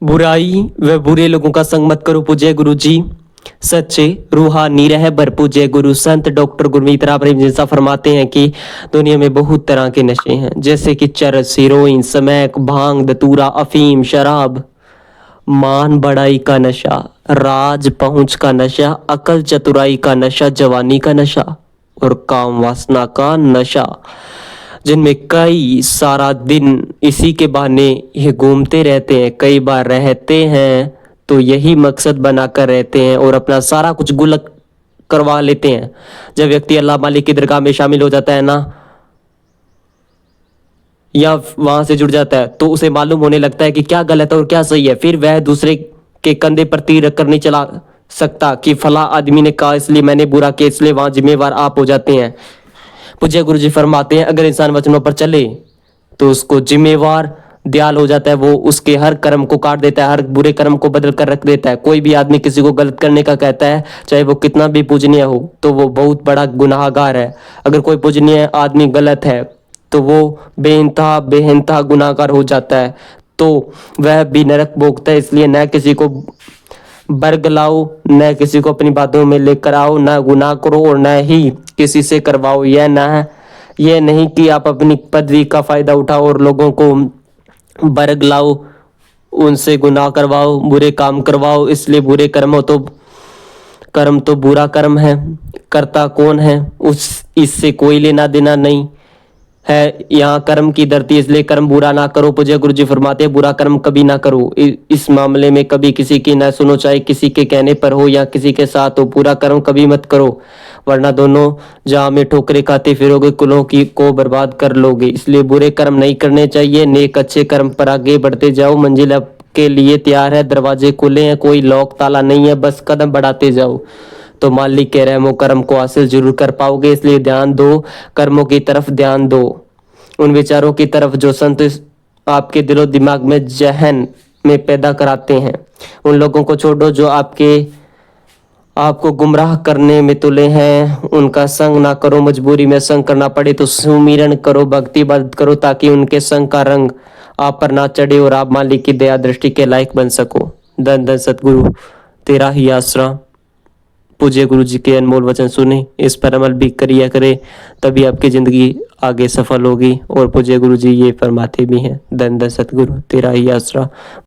बुराई व बुरे लोगों का संग मत करो पूज्य गुरु जी। सच्चे रूहानी रहबर पूज्य गुरु संत डॉक्टर गुरमीत राम प्रेम जैसा फरमाते हैं कि दुनिया में बहुत तरह के नशे हैं, जैसे कि चरस, हीरोइन, स्मैक, भांग, धतूरा, अफीम, शराब, मान बढ़ाई का नशा, राज पहुंच का नशा, अकल चतुराई का नशा, जवानी का नशा और काम वासना का नशा, जिनमें कई सारा दिन इसी के बहाने ये घूमते रहते हैं। कई बार रहते हैं तो यही मकसद बनाकर रहते हैं और अपना सारा कुछ गुलक करवा लेते हैं। जब व्यक्ति अल्लाह मालिक की दरगाह में शामिल हो जाता है ना, या वहां से जुड़ जाता है, तो उसे मालूम होने लगता है कि क्या गलत है और क्या सही है। फिर वह दूसरे के कंधे पर तीर रखकर नहीं चला सकता कि फला आदमी ने कहा इसलिए मैंने बुरा किया, इसलिए वहां जिम्मेवार आप हो जाते हैं। पूज्य गुरु जी फरमाते हैं अगर इंसान वचनों पर चले तो उसको जिम्मेवार दयाल हो जाता है। वो उसके हर कर्म को काट देता है, हर बुरे कर्म को बदल कर रख देता है। कोई भी आदमी किसी को गलत करने का कहता है, चाहे वो कितना भी पूजनीय हो, तो वो बहुत बड़ा गुनाहगार है। अगर कोई पूजनीय आदमी गलत है तो वो बेइंतहा गुनाहगार हो जाता है, तो वह भी नरक भोगता है। इसलिए न किसी को बरगलाओ, न किसी को अपनी बातों में लेकर आओ, न गुनाह करो और न ही किसी से करवाओ। यह नहीं कि आप अपनी पदवी का फायदा उठाओ और लोगों को बरगलाओ, उनसे गुनाह करवाओ, बुरे काम करवाओ। इसलिए बुरे कर्म तो बुरा कर्म है, करता कौन है उस इससे कोई लेना देना नहीं है। यहाँ कर्म की धरती, इसलिए कर्म बुरा ना करो। पूज्य गुरु जी फरमाते हैं बुरा कर्म कभी ना करो। इस मामले में कभी किसी की ना सुनो, चाहे किसी के कहने पर हो या किसी के साथ हो। बुरा कर्म कभी मत करो, वरना दोनों जहां में ठोकरे खाते फिरोगे, कुलों की को बर्बाद कर लोगे। इसलिए बुरे कर्म नहीं करने चाहिए, नेक अच्छे कर्म पर आगे बढ़ते जाओ। मंजिल के लिए तैयार है, दरवाजे खुले हैं, कोई लॉक ताला नहीं है, बस कदम बढ़ाते जाओ तो मालिक के रहमो करम को हासिल जरूर कर पाओगे। इसलिए ध्यान दो, कर्मों की तरफ ध्यान दो, उन विचारों की तरफ जो संत आपके दिलो दिमाग में, जहन में पैदा कराते हैं। उन लोगों को छोड़ो जो आपको गुमराह करने में तुले हैं, उनका संग ना करो। मजबूरी में संग करना पड़े तो सुमिरन करो, भक्ति इबादत करो, ताकि उनके संग का रंग आप पर ना चढ़े और आप मालिक की दया दृष्टि के लायक बन सको। धन धन सतगुरु, तेरा ही आसरा। पूज्य गुरु जी के अनमोल वचन सुने, इस पर अमल भी करिया करे, तभी आपकी जिंदगी आगे सफल होगी। और पूज्य गुरु जी ये फरमाते भी हैं, धन धन सतगुरु, तेरा ही आसरा।